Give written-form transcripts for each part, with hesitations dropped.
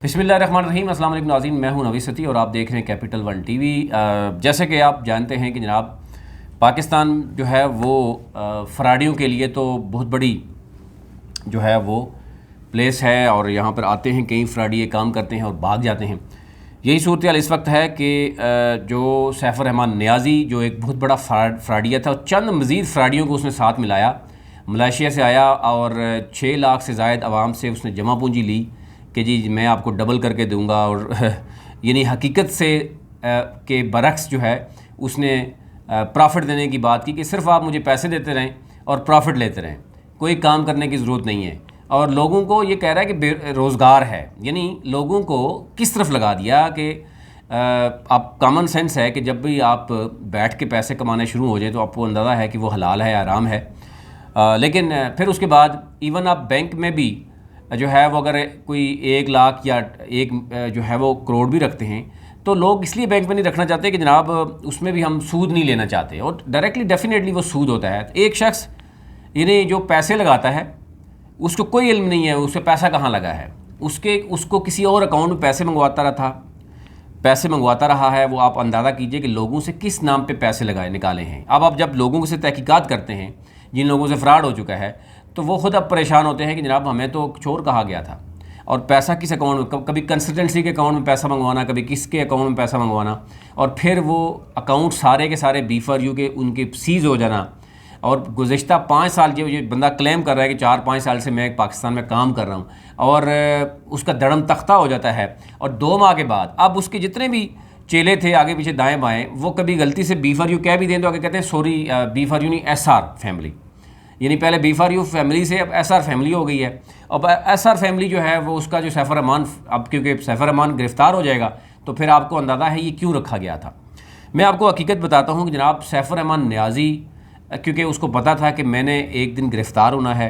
बिस्मिल्लाहिर्रहमानिर्रहीम। अस्सलाम वालेकुम नाज़रीन, मैं हूं नवीद सती और आप देख रहे हैं कैपिटल वन टीवी। जैसे कि आप जानते हैं कि जनाब पाकिस्तान जो है वो फ़राडियों के लिए तो बहुत बड़ी जो है वो प्लेस है और यहाँ पर आते हैं कई फ़राडी काम करते हैं और भाग जाते हैं। यही सूरत हाल इस वक्त है कि जो सैफ़ुर रहमान नियाज़ी जो एक बहुत बड़ा फ़राडिया था, चंद मज़ीद फ़राडियों को उसने साथ मिलाया, मलेशिया से आया और 6 लाख से ज़ायद आवाम से उसने जमा पूंजी ली कि जी मैं आपको डबल करके दूंगा। और यानी हकीकत से के बरक्स जो है उसने प्रॉफिट देने की बात की कि सिर्फ आप मुझे पैसे देते रहें और प्रॉफिट लेते रहें, कोई काम करने की ज़रूरत नहीं है। और लोगों को ये कह रहा है कि रोज़गार है, यानी लोगों को किस तरफ लगा दिया कि आप कॉमन सेंस है कि जब भी आप बैठ के पैसे कमाने शुरू हो जाए तो आपको अंदाज़ा है कि वो हलाल है, आराम है। लेकिन फिर उसके बाद इवन आप बैंक में भी जो है वो अगर कोई 1 लाख या एक जो है वो करोड़ भी रखते हैं तो लोग इसलिए बैंक में नहीं रखना चाहते कि जनाब उसमें भी हम सूद नहीं लेना चाहते, और डायरेक्टली डेफिनेटली वो सूद होता है। एक शख्स यानी जो पैसे लगाता है उसको कोई इल्म नहीं है उससे पैसा कहाँ लगा है, उसको किसी और अकाउंट में पैसे मंगवाता रहा है। वो आप अंदाज़ा कीजिए कि लोगों से किस नाम पे पैसे निकाले हैं। अब आप जब लोगों से तहकीकात करते हैं जिन लोगों से फ्रॉड हो चुका है तो वो ख़ुद अब परेशान होते हैं कि जनाब हमें तो चोर कहा गया था, और पैसा किस अकाउंट में, कभी कंसल्टेंसी के अकाउंट में पैसा मंगवाना, कभी किसके अकाउंट में पैसा मंगवाना, और फिर वो अकाउंट सारे के सारे B4U के उनके सीज़ हो जाना। और गुज़िश्ता 5 साल ये बंदा क्लेम कर रहा है कि 4-5 साल से मैं पाकिस्तान में काम कर रहा हूँ, और उसका धड़म तख्ता हो जाता है। और 2 माह के बाद अब उसके जितने भी चेले थे आगे पीछे दाएँ बाएँ, वो कभी गलती से B4U कह भी दें तो आगे कहते हैं सॉरी B4U नहीं SR फैमिली, यानी पहले B4U फैमिली से अब SR फैमिली हो गई है। अब SR फैमिली जो है वो उसका जो सैफ़ुर रहमान, अब क्योंकि सैफ़ुर रहमान गिरफ़्तार हो जाएगा तो फिर आपको अंदाज़ा है ये क्यों रखा गया था। मैं आपको हकीकत बताता हूँ कि जनाब सैफ़ुर रहमान नियाज़ी, क्योंकि उसको पता था कि मैंने एक दिन गिरफ़्तार होना है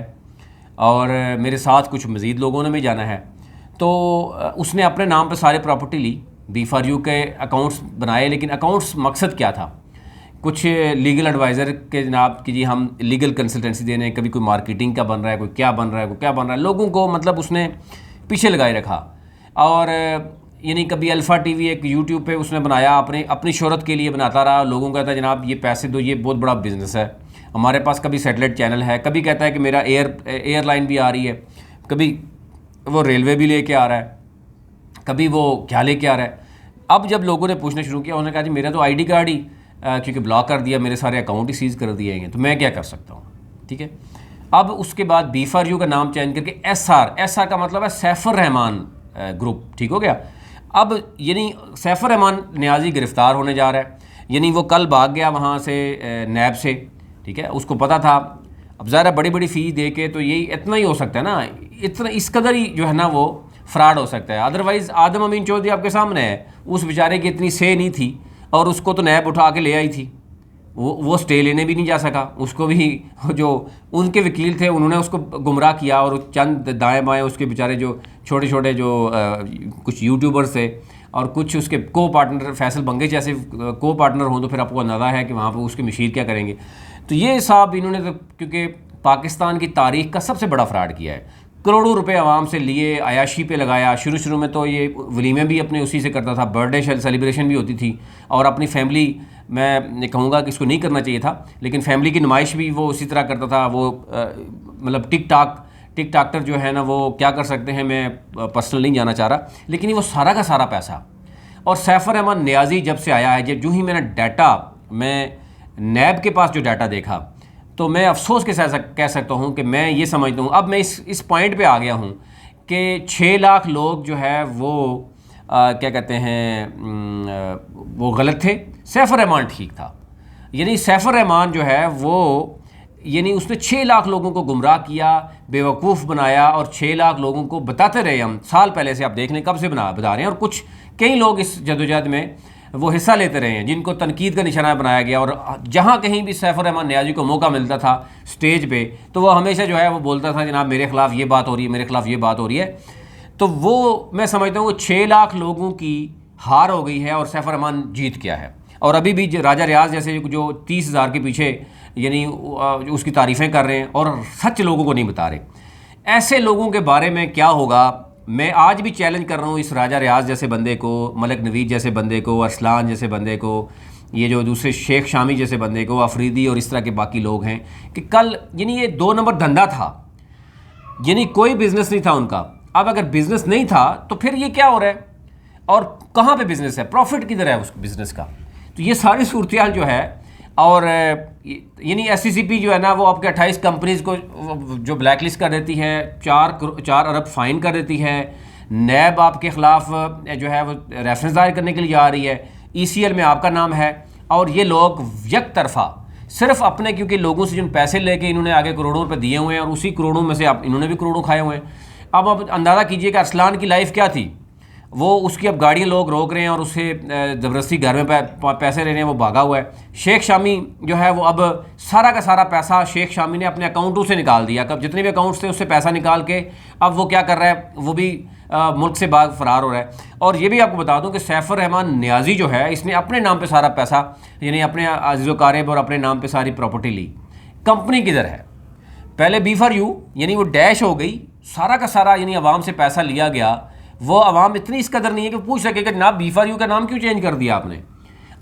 और मेरे साथ कुछ मज़ीद लोगों ने भी जाना है, तो उसने अपने नाम पर सारी प्रॉपर्टी ली, B4U के अकाउंट्स बनाए। लेकिन अकाउंट्स मकसद क्या था, कुछ लीगल एडवाइज़र के जनाब कि जी हम लीगल कंसल्टेंसी दे रहे हैं, कभी कोई मार्केटिंग का बन रहा है, कोई क्या बन रहा है, लोगों को मतलब उसने पीछे लगाए रखा। और यानी कभी अल्फ़ा टीवी एक यूट्यूब पे उसने बनाया, अपनी शोहरत के लिए बनाता रहा। लोगों को कहता है जनाब ये पैसे दो, ये बहुत बड़ा बिज़नेस है हमारे पास, कभी सैटेलाइट चैनल है, कभी कहता है कि मेरा एयरलाइन भी आ रही है, कभी वो रेलवे भी लेके आ रहा है, कभी वो क्या लेके आ रहा है। अब जब लोगों ने पूछना शुरू किया, उन्होंने कहा जी मेरा तो ID कार्ड ही क्योंकि ब्लॉक कर दिया, मेरे सारे अकाउंट ही सीज़ कर दिए हैं, तो मैं क्या कर सकता हूँ। ठीक है, अब उसके बाद B4U का नाम चेंज करके SR का मतलब है सैफ़ुर रहमान ग्रुप, ठीक हो गया। अब यानी सैफ़ुर रहमान नियाज़ी गिरफ़्तार होने जा रहा है, यानी वो कल भाग गया वहाँ से नैब से, ठीक है, उसको पता था। अब ज़रा बड़ी बड़ी फ़ीस दे के तो यही इतना ही हो सकता है ना, इतना इस कदर ही जो है ना वो फ्रॉड हो सकता है। अदरवाइज़ आदम अमीन चौधरी आपके सामने है, उस बेचारे की इतनी से नहीं थी और उसको तो नैब उठा के ले आई थी, वो स्टे लेने भी नहीं जा सका, उसको भी जो उनके वकील थे उन्होंने उसको गुमराह किया, और चंद दाएं बाएं उसके बेचारे जो छोटे छोटे जो कुछ यूट्यूबर्स थे और कुछ उसके को पार्टनर, फैसल बंगे जैसे को पार्टनर हों, तो फिर आपको अंदाज़ा है कि वहाँ पर उसके मशीर क्या करेंगे। तो ये साहब इन्होंने तो क्योंकि पाकिस्तान की तारीख़ का सबसे बड़ा फ्रॉड किया है, करोड़ों रुपए आवाम से लिए, अयाशी पे लगाया। शुरू में तो ये वलीमे भी अपने उसी से करता था, बर्थडे सेलिब्रेशन भी होती थी, और अपनी फैमिली, मैं कहूँगा कि इसको नहीं करना चाहिए था, लेकिन फैमिली की नुमाइश भी वो उसी तरह करता था। वो मतलब टिकटॉकर जो है ना वो क्या कर सकते हैं, मैं पर्सनल नहीं जाना चाह रहा, लेकिन वो सारा का सारा पैसा। और सैफ़ुर रहमान नियाज़ी जब से आया है, जो ही मैंने डाटा, मैं नैब के पास जो डाटा देखा, तो मैं अफसोस के साथ कह सकता हूँ कि मैं ये समझता हूँ, अब मैं इस पॉइंट पे आ गया हूँ कि 6 लाख लोग जो है वो क्या कहते हैं वो गलत थे, सैफ़ुर रहमान ठीक था। यानी सैफ़ुर रहमान जो है वो यानी उसने 6 लाख लोगों को गुमराह किया, बेवकूफ़ बनाया, और 6 लाख लोगों को बताते रहे हम साल पहले से, आप देख लें कब से बता रहे हैं। और कई लोग इस जदोजहद में वो हिस्सा लेते रहे हैं जिनको तनकीद का निशाना बनाया गया, और जहाँ कहीं भी सैफ़ुर रहमान नियाज़ी को मौका मिलता था स्टेज पे तो वो हमेशा जो है वो बोलता था जनाब मेरे ख़िलाफ़ ये बात हो रही है, मेरे ख़िलाफ़ ये बात हो रही है। तो वो मैं समझता हूँ 6 लाख लोगों की हार हो गई है और सैफ़ुर रहमान जीत गया है। और अभी भी राजा रियाज जैसे जो 30,000 के पीछे यानी उसकी तारीफ़ें कर रहे हैं और सच लोगों को नहीं बता रहे, ऐसे लोगों के बारे में क्या होगा मैं आज भी चैलेंज कर रहा हूँ इस राजा रियाज जैसे बंदे को, मलिक नवीद जैसे बंदे को, अरसलान जैसे बंदे को, ये जो दूसरे शेख शामी जैसे बंदे को, अफरीदी और इस तरह के बाकी लोग हैं, कि कल यानी ये 2 नंबर धंधा था, यानी कोई बिजनेस नहीं था उनका। अब अगर बिजनेस नहीं था तो फिर ये क्या हो रहा है और कहाँ पे बिजनेस है, प्रॉफिट किधर है उस बिजनेस का। तो ये सारी सूरत जो है, और यानी SCCP जो है ना वो आपके 28 कंपनीज को जो ब्लैक लिस्ट कर देती है, 4 अरब फाइन कर देती है, नैब आपके ख़िलाफ़ जो है वो रेफरेंस दायर करने के लिए जा रही है, ECL में आपका नाम है, और ये लोग एक तरफा सिर्फ अपने, क्योंकि लोगों से जिन पैसे लेके इन्होंने आगे करोड़ों रुपए दिए हुए हैं और उसी करोड़ों में से आप इन्होंने भी करोड़ों खाए हुए हैं। अब आप अंदाज़ा कीजिए कि अरसलान की लाइफ क्या थी, वो उसकी अब गाड़ियाँ लोग रोक रहे हैं और उससे ज़बरदस्ती घर में पैसे ले रहे हैं, वो भागा हुआ है। शेख शामी जो है वो अब सारा का सारा पैसा शेख शामी ने अपने अकाउंटों से निकाल दिया, कब जितने भी अकाउंट्स थे उससे पैसा निकाल के अब वो क्या कर रहा है, वो भी मुल्क से बाग फरार हो रहा है। और ये भी आपको बता दूं कि सैफुर रहमान नियाजी जो है, इसने अपने नाम पे सारा पैसा, यानी अपने अजीज़ो कारेब और अपने नाम पे सारी प्रॉपर्टी ली। कंपनी किधर है, पहले B4U यानी वो डैश हो गई, सारा का सारा यानी अवाम से पैसा लिया गया। वो अवाम इतनी इस कदर नहीं है कि पूछ सके कि जनाब B4U का नाम क्यों चेंज कर दिया आपने।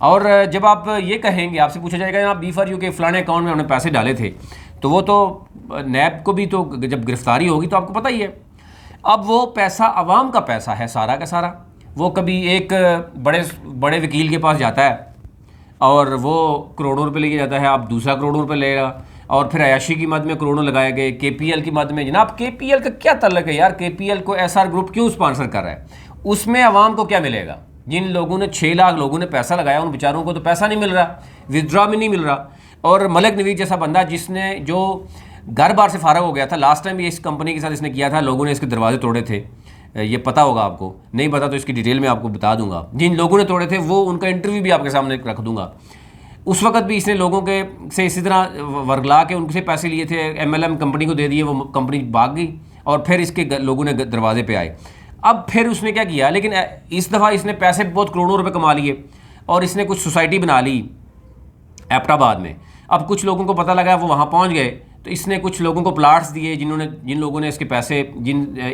और जब आप ये कहेंगे, आपसे पूछा जाएगा जनाब B4U के फलाने अकाउंट में हमने पैसे डाले थे, तो वो तो नैब को भी तो जब गिरफ्तारी होगी तो आपको पता ही है। अब वो पैसा अवाम का पैसा है सारा का सारा, वो कभी एक बड़े वकील के पास जाता है और वो करोड़ों रुपए लेके जाता है, अब दूसरा करोड़ों रुपए लेगा, और फिर अयाशी की मद में करोड़ों लगाए गए। KPL की मद में, जनाब KPL का क्या तल्लक है यार, KPL को SR ग्रुप क्यों स्पॉन्सर कर रहा है, उसमें अवाम को क्या मिलेगा। जिन लोगों ने 6 लाख लोगों ने पैसा लगाया उन बेचारों को तो पैसा नहीं मिल रहा, विथड्रॉ में नहीं मिल रहा। और मलिक नवीद जैसा बंदा जिसने जो घर बार से फारग हो गया था, लास्ट टाइम ये इस कंपनी के साथ इसने किया था, लोगों ने इसके दरवाजे तोड़े थे, ये पता होगा आपको, नहीं पता तो इसकी डिटेल में आपको बता दूंगा। जिन लोगों ने तोड़े थे वो उनका इंटरव्यू भी आपके सामने रख दूंगा। उस वक्त भी इसने लोगों के से इसी तरह वर्गला के उनसे पैसे लिए थे, MLM कंपनी को दे दिए, वो कंपनी भाग गई और फिर इसके लोगों ने दरवाजे पे आए। अब फिर उसने क्या किया, लेकिन इस दफ़ा इसने पैसे बहुत करोड़ों रुपए कमा लिए और इसने कुछ सोसाइटी बना ली एबटाबाद में। अब कुछ लोगों को पता लगा, वो वहाँ पहुँच गए, तो इसने कुछ लोगों को प्लाट्स दिए जिन लोगों ने इसके पैसे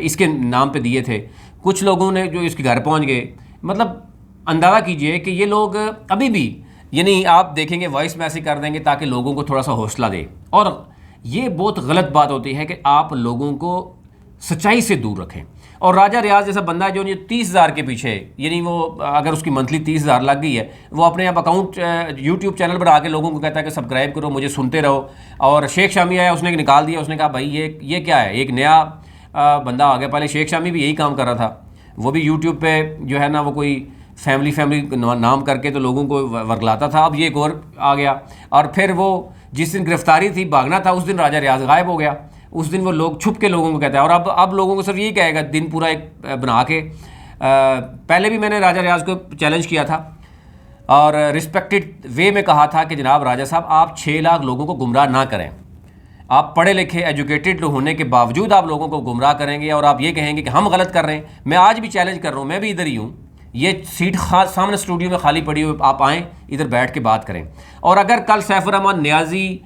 इसके नाम पे दिए थे, कुछ लोगों ने जो इसके घर पहुँच गए। मतलब अंदाज़ा कीजिए कि ये लोग अभी भी, यानी आप देखेंगे वॉइस मैसेज कर देंगे ताकि लोगों को थोड़ा सा हौसला दे। और ये बहुत गलत बात होती है कि आप लोगों को सच्चाई से दूर रखें। और राजा रियाज जैसा बंदा जो 30,000 के पीछे, यानी वो अगर उसकी मंथली 30,000 लग गई है, वो अपने आप अकाउंट यूट्यूब चैनल बना के लोगों को कहता है कि सब्सक्राइब करो, मुझे सुनते रहो। और शेख शामी आया, उसने निकाल दिया, उसने कहा भाई ये क्या है, एक नया बंदा आ गया। पहले शेख शामी भी यही काम कर रहा था, वो भी यूट्यूब पे जो है ना वो कोई फैमिली नाम करके तो लोगों को वर्गलाता था। अब ये एक और आ गया, और फिर वो जिस दिन गिरफ्तारी थी, भागना था, उस दिन राजा रियाज गायब हो गया। उस दिन वो लोग छुप के लोगों को कहता है, और अब लोगों को सिर्फ यही कहेगा दिन पूरा एक बना के। पहले भी मैंने राजा रियाज को चैलेंज किया था और रिस्पेक्टेड वे में कहा था कि जनाब राजा साहब, आप 6 लाख लोगों को गुमराह ना करें। आप पढ़े लिखे एजुकेटेड होने के बावजूद आप लोगों को गुमराह करेंगे और आप ये कहेंगे कि हम गलत कर रहे हैं। मैं आज भी चैलेंज कर रहा हूँ, मैं भी इधर ही हूँ, ये सीट सामने स्टूडियो में खाली पड़ी हुई, आप आएँ इधर बैठ के बात करें। और अगर कल सैफुर रहमान नियाजी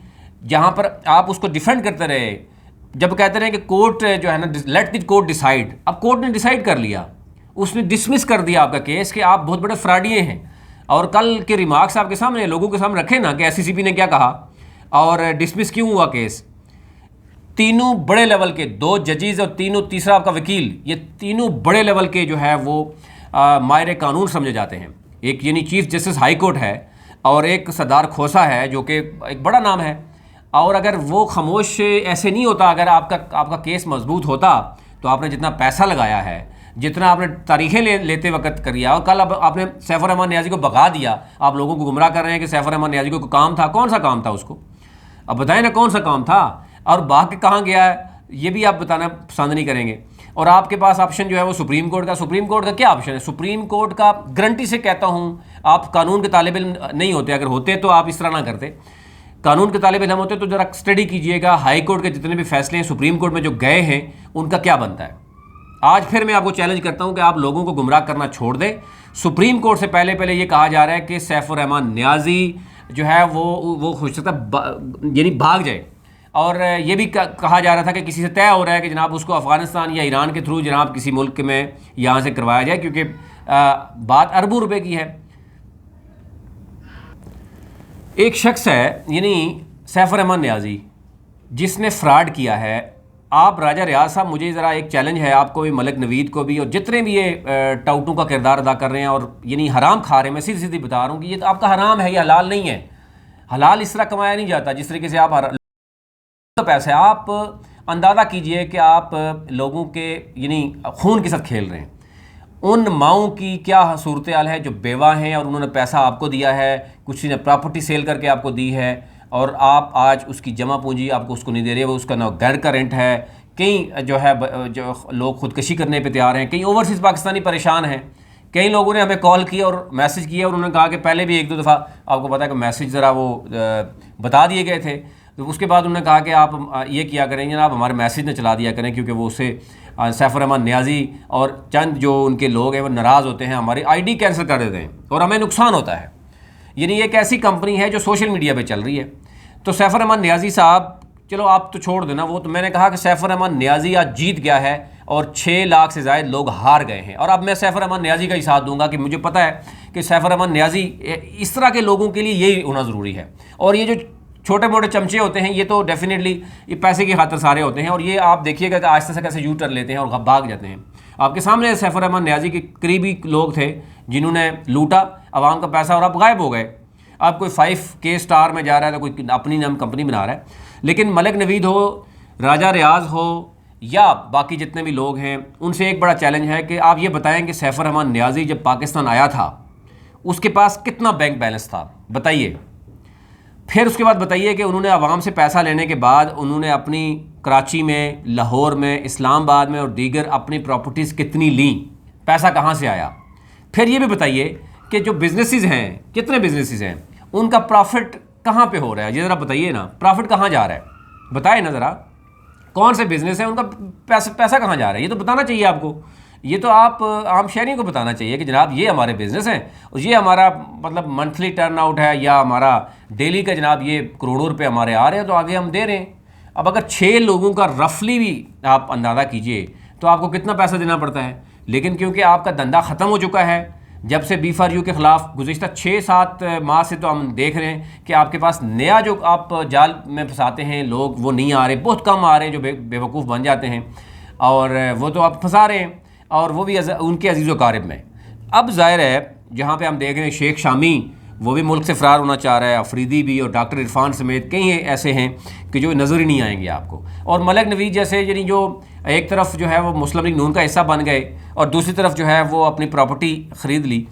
जहाँ पर आप उसको डिफेंड करते रहे, जब कहते रहे कि कोर्ट जो है ना, लेट द कोर्ट डिसाइड, अब कोर्ट ने डिसाइड कर लिया, उसने डिसमिस कर दिया आपका केस कि आप बहुत बड़े फ्रॉडिये हैं। और कल के रिमार्क्स आपके सामने, लोगों के सामने रखे ना कि SCCP ने क्या कहा और डिसमिस क्यों हुआ केस। तीनों बड़े लेवल के 2 जजेस और तीसरा आपका वकील, ये तीनों बड़े लेवल के जो है वो माहिर कानून समझे जाते हैं। एक यानी चीफ जस्टिस हाई कोर्ट है और एक सरदार खोसा है जो कि एक बड़ा नाम है। और अगर वो खामोश ऐसे नहीं होता, अगर आपका केस मजबूत होता तो आपने जितना पैसा लगाया है, जितना आपने तारीखें लेते वक्त करिया, और कल अब आपने सैफुर रहमान नियाजी को भगा दिया। आप लोगों को गुमराह कर रहे हैं कि सैफुर रहमान नियाजी को काम था, कौन सा काम था उसको, अब बताएं ना कौन सा काम था, और भाग के कहाँ गया है, ये भी आप बताना पसंद नहीं करेंगे। और आपके पास ऑप्शन जो है वो सुप्रीम कोर्ट का क्या ऑप्शन है? सुप्रीम कोर्ट का गारंटी से कहता हूँ, आप कानून के तालिब इल्म नहीं होते, अगर होते तो आप इस तरह ना करते। कानून के तालिब इल्म होते तो ज़रा स्टडी कीजिएगा, हाई कोर्ट के जितने भी फैसले हैं सुप्रीम कोर्ट में जो गए हैं उनका क्या बनता है। आज फिर मैं आपको चैलेंज करता हूं कि आप लोगों को गुमराह करना छोड़ दें। सुप्रीम कोर्ट से पहले ये कहा जा रहा है कि सैफुर रहमान नियाजी जो है वो हो सकता है यानी भाग जाए। और ये भी कहा जा रहा था कि किसी से तय हो रहा है कि जनाब उसको अफ़गानिस्तान या ईरान के थ्रू जनाब किसी मुल्क में यहाँ से करवाया जाए, क्योंकि बात अरबों रुपए की है। एक शख्स है यानी सैफ रहमान नियाज़ी, जिसने फ्रॉड किया है। आप राजा रियाज साहब, मुझे ज़रा एक चैलेंज है आपको भी, मलिक नवीद को भी, और जितने भी ये टाउटों का किरदार अदा कर रहे हैं और यानी हराम खा रहे हैं, मैं सीधी सीधी बता रहा हूँ कि ये तो आपका हराम है, ये हलाल नहीं है। हलाल इस तरह कमाया नहीं जाता जिस तरीके से आप पैसे, आप अंदाज़ा कीजिए कि आप लोगों के यानी खून के साथ खेल रहे हैं। उन माओं की क्या सूरत हाल है जो बेवा हैं और उन्होंने पैसा आपको दिया है, कुछ ने प्रॉपर्टी सेल करके आपको दी है, और आप आज उसकी जमा पूंजी आपको उसको नहीं दे रहे, वो उसका ना घर का रेंट है। कई जो है जो लोग खुदकशी करने पे तैयार हैं, कई ओवरसीज़ पाकिस्तानी परेशान हैं। कई लोगों ने हमें कॉल किया और मैसेज किया और उन्होंने कहा कि पहले भी एक दो दफ़ा आपको पता है कि मैसेज ज़रा वो बता दिए गए थे, तो उसके बाद उन्होंने कहा कि आप ये किया करेंगे ना, आप हमारे मैसेज न चला दिया करें, क्योंकि वो उससे सैफ रहमान नियाज़ी और चंद जो उनके लोग हैं वो नाराज़ होते हैं, हमारी आईडी कैंसिल कर देते हैं और हमें नुकसान होता है। यानी एक ऐसी कंपनी है जो सोशल मीडिया पे चल रही है। तो सैफ रहमान नियाज़ी साहब, चलो आप तो छोड़ देना वो, तो मैंने कहा कि सैफ रहमान नियाज़ी आज जीत गया है और 6 लाख से ज़ायद लोग हार गए हैं। और अब मैं सैफ रहमान नियाज़ी का ही साथ दूंगा कि मुझे पता है कि सैफ रहमान नियाज़ी इस तरह के लोगों के लिए यही होना ज़रूरी है। और ये जो छोटे मोटे चमचे होते हैं ये तो डेफिनेटली ये पैसे की खातिर सारे होते हैं, और ये आप देखिएगा कि आहिस्ता से कैसे यू टर्न लेते हैं और भाग जाते हैं। आपके सामने सैफ रहमान नियाज़ी के करीबी लोग थे जिन्होंने लूटा आवाम का पैसा और अब गायब हो गए। अब कोई 5K स्टार में जा रहा है तो कोई अपनी नाम कंपनी बना रहा है। लेकिन मलिक नवीद हो, राजा रियाज हो या बाकी जितने भी लोग हैं, उनसे एक बड़ा चैलेंज है कि आप ये बताएं कि सैफ रहमान नियाज़ी जब पाकिस्तान आया था उसके पास कितना बैंक बैलेंस था, बताइए। फिर उसके बाद बताइए कि उन्होंने आवाम से पैसा लेने के बाद उन्होंने अपनी कराची में, लाहौर में, इस्लामाबाद में और दीगर अपनी प्रॉपर्टीज़ कितनी ली, पैसा कहाँ से आया। फिर ये भी बताइए कि जो बिजनेसेस हैं, कितने बिजनेसेस हैं, उनका प्रॉफिट कहाँ पे हो रहा है, ये ज़रा बताइए ना। प्रॉफिट कहाँ जा रहा है, बताए ना ज़रा। कौन से बिजनेस है, उनका पैसा कहाँ जा रहा है, ये तो बताना चाहिए आपको। ये तो आप आम शहरियों को बताना चाहिए कि जनाब ये हमारे बिज़नेस हैं और ये हमारा मतलब मंथली टर्न आउट है या हमारा डेली का जनाब ये करोड़ों रुपए हमारे आ रहे हैं, तो आगे हम दे रहे हैं। अब अगर 6 लोगों का रफली भी आप अंदाज़ा कीजिए तो आपको कितना पैसा देना पड़ता है। लेकिन क्योंकि आपका धंधा ख़त्म हो चुका है, जब से B4U के ख़िलाफ़ गुज़िश्ता 6-7 माह से तो हम देख रहे हैं कि आपके पास नया जो आप जाल में फंसाते हैं लोग, वो नहीं आ रहे, बहुत कम आ रहे हैं जो बेवकूफ़ बन जाते हैं, और वो तो आप फंसा रहे हैं, और वो भी उनके अजीज़ व क़ारिब में। अब ज़ाहिर है जहाँ पे हम देख रहे हैं शेख शामी वो भी मुल्क से फ़रार होना चाह रहा है, अफरीदी भी, और डॉक्टर इरफान समेत कई ऐसे हैं कि जो नज़र ही नहीं आएंगे आपको। और मलिक नवीद जैसे यानी जो एक तरफ जो है वो मुस्लिम लीग नून का हिस्सा बन गए और दूसरी तरफ जो है वो अपनी प्रॉपर्टी ख़रीद ली,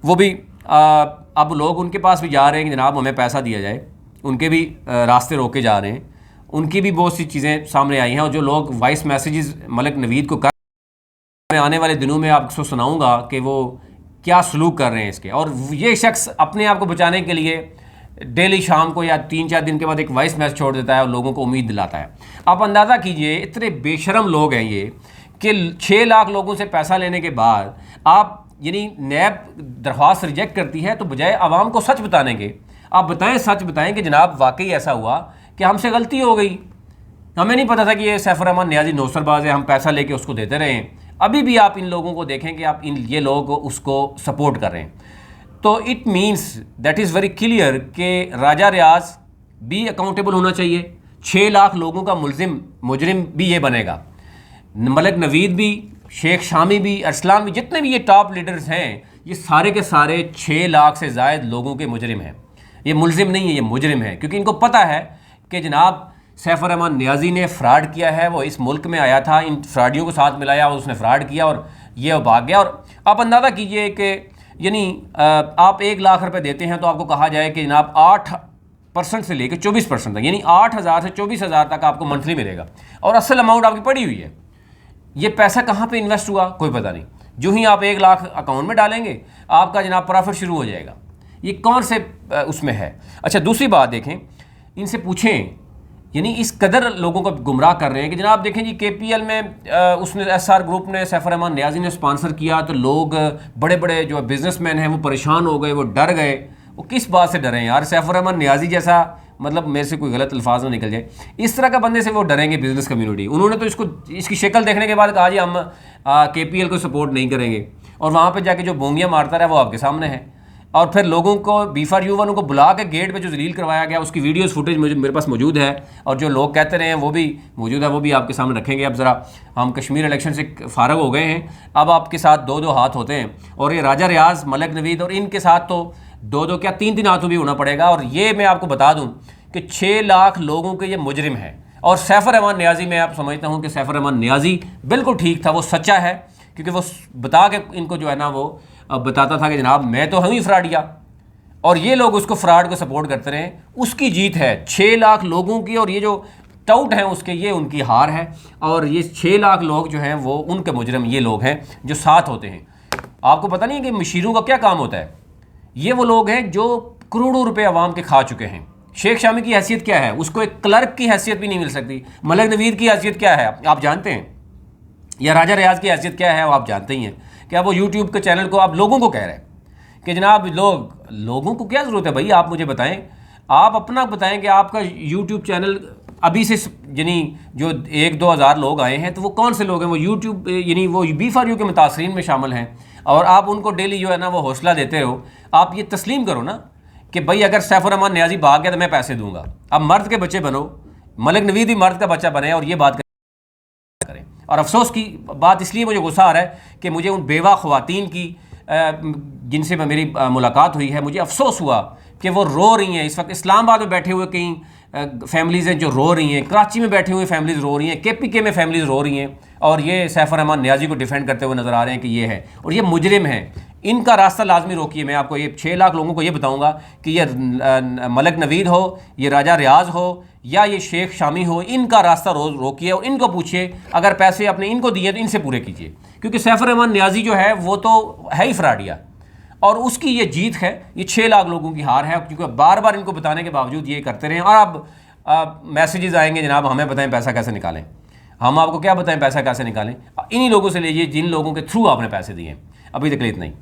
वो भी अब लोग उनके पास भी जा रहे हैं कि जनाब हमें पैसा दिया जाए, उनके भी रास्ते रोके जा रहे हैं, उनकी भी बहुत सी चीज़ें सामने आई हैं। और जो लोग वॉइस मैसेजेस मलिक नवीद को मैं आने वाले दिनों में आपको सुनाऊंगा कि वो क्या सलूक कर रहे हैं इसके। और ये शख्स अपने आप को बचाने के लिए डेली शाम को या 3-4 दिन के बाद एक वॉइस मैसेज छोड़ देता है और लोगों को उम्मीद दिलाता है। आप अंदाज़ा कीजिए इतने बेशरम लोग हैं ये कि 6 लाख लोगों से पैसा लेने के बाद आप यानी नैब दरख्वास्त रिजेक्ट करती है, तो बजाय आवाम को सच बताने के आप बताएं, सच बताएं कि जनाब वाकई ऐसा हुआ कि हमसे गलती हो गई, हमें नहीं पता था कि ये सैफ रहमान नियाज़ी नौसरबाज है, हम पैसा लेके उसको देते रहे। अभी भी आप इन लोगों को देखें कि आप ये लोग उसको सपोर्ट कर रहे हैं, तो it means that is very clear कि राजा रियाज भी अकाउंटेबल होना चाहिए। 6 लाख लोगों का मुजरिम भी ये बनेगा, मलिक नवीद भी, शेख शामी भी, अरसलान भी, जितने भी ये टॉप लीडर्स हैं, ये सारे के सारे 6 लाख से ज़ायद लोगों के मुजरिम हैं। ये मुलजिम नहीं है, ये मुजरिम है, क्योंकि इनको पता है कि जनाब सैफ रहमान नियाज़ी ने फ़्रॉड किया है। वो इस मुल्क में आया था, इन फ्रॉडियों को साथ मिलाया और उसने फ़्रॉड किया और ये भाग गया। और आप अंदाज़ा कीजिए कि यानी आप 1 लाख रुपए देते हैं तो आपको कहा जाए कि जनाब 8% से लेकर 24% तक, यानी 8,000 से 24,000 तक आपको मंथली मिलेगा, और असल अमाउंट आपकी पड़ी हुई है। ये पैसा कहाँ पे इन्वेस्ट हुआ कोई पता नहीं। जो ही आप 1 लाख अकाउंट में डालेंगे आपका जनाब प्रॉफिट शुरू हो जाएगा। ये कौन से उसमें है। अच्छा, दूसरी बात देखें, इनसे पूछें, यानी इस कदर लोगों को गुमराह कर रहे हैं कि जनाब देखें जी KPL में उसने SR ग्रुप ने सैफ रहमान नियाज़ी ने स्पॉन्सर किया, तो लोग बड़े बड़े जो बिजनेसमैन हैं वो परेशान हो गए, वो डर गए। वो किस बात से डरे हैं यार, सैफ रहमान नियाज़ी जैसा मतलब मेरे से कोई गलत अल्फाज ना निकल जाए, इस तरह का बंदे से वो डरेंगे बिजनेस कम्युनिटी। उन्होंने तो इसकी शक्ल देखने के बाद कहा जी हम KPL को सपोर्ट नहीं करेंगे, और वहाँ पर जाके जो बोंगियाँ मारता रहा वो आपके सामने है। और फिर लोगों को B4U1 को बुला के गेट पे जो जलील करवाया गया उसकी वीडियोस फुटेज मेरे पास मौजूद है, और जो लोग कहते रहे हैं वो भी मौजूद है, वो भी आपके सामने रखेंगे। अब ज़रा हम कश्मीर इलेक्शन से फारग हो गए हैं, अब आपके साथ दो दो हाथ होते हैं, और ये राजा रियाज, मलिक नवीद और इनके साथ तो दो दो क्या तीन तीन हाथों भी होना पड़ेगा। और ये मैं आपको बता दूँ कि 6 लाख लोगों के ये मुजरिम है। और सैफुर रहमान नियाज़ी, मैं आप समझता हूँ कि सैफुर रहमान नियाज़ी बिल्कुल ठीक था, वो सच्चा है, क्योंकि वो बता के इनको जो है ना वो बताता था कि जनाब मैं तो हूँ ही फ्रॉडिया, और ये लोग उसको फ्रॉड को सपोर्ट करते रहे। उसकी जीत है 6 लाख लोगों की, और ये जो टाउट हैं उसके, ये उनकी हार है। और ये 6 लाख लोग जो हैं वो उनके मुजरिम ये लोग हैं जो साथ होते हैं। आपको पता नहीं है कि मशीरों का क्या काम होता है? ये वो लोग हैं जो करोड़ों रुपए आवाम के खा चुके हैं। शेख शामी की हैसियत क्या है? उसको एक क्लर्क की हैसियत भी नहीं मिल सकती। मलिक नवीद की हैसियत क्या है आप जानते हैं? या राजा रियाज की हैसियत क्या है वो आप जानते ही हैं। क्या वो यूट्यूब के चैनल को आप लोगों को कह रहे हैं कि जनाब लोगों को क्या ज़रूरत है भाई? आप मुझे बताएं, आप अपना बताएं कि आपका यूट्यूब चैनल अभी से यानी जो 1-2 हज़ार लोग आए हैं, तो वो कौन से लोग हैं? वो यूट्यूब यानी वो B4U के मुतासरीन में शामिल हैं, और आप उनको डेली जो है ना वो हौसला देते हो। आप ये तस्लीम करो ना कि भाई अगर सैफुर रहमान नियाज़ी भाग गया तो मैं पैसे दूंगा। अब मर्द के बच्चे बनो, मलिक नवीद भी मर्द का बच्चा बने और ये बात करें। और अफसोस की बात इसलिए मुझे गुस्सा आ रहा है कि मुझे उन बेवा ख़वातीन की जिनसे मेरी मुलाकात हुई है, मुझे अफसोस हुआ कि वो रो रही हैं। इस वक्त इस्लामाबाद में बैठे हुए कई फैमिलीज़ हैं जो रो रही हैं, कराची में बैठे हुए फैमिलीज़ रो रही हैं, KPK में फैमिलीज़ रो रही हैं, और ये सैफुर रहमान नियाज़ी को डिफेंड करते हुए नज़र आ रहे हैं कि ये है और ये मुजरिम हैं। इनका रास्ता लाजमी रोकिए। मैं आपको ये 6 लाख लोगों को ये बताऊंगा कि ये मलिक नवीद हो, ये राजा रियाज हो, या ये शेख शामी हो, इनका रास्ता रोज़ रोकिए और इनको पूछिए अगर पैसे आपने इनको दिए तो इनसे पूरे कीजिए। क्योंकि सैफुर रहमान नियाज़ी जो है वो तो है ही फ्रॉडिया, और उसकी ये जीत है, ये 6 लाख लोगों की हार है। क्योंकि बार बार इनको बताने के बावजूद ये करते रहे। और अब मैसेजेस आएंगे जनाब हमें बताएं पैसा कैसे निकालें। हम आपको क्या बताएं पैसा कैसे निकालें? इन्हीं लोगों से लीजिए जिन लोगों के थ्रू आपने पैसे दिए। अभी तक इतना ही।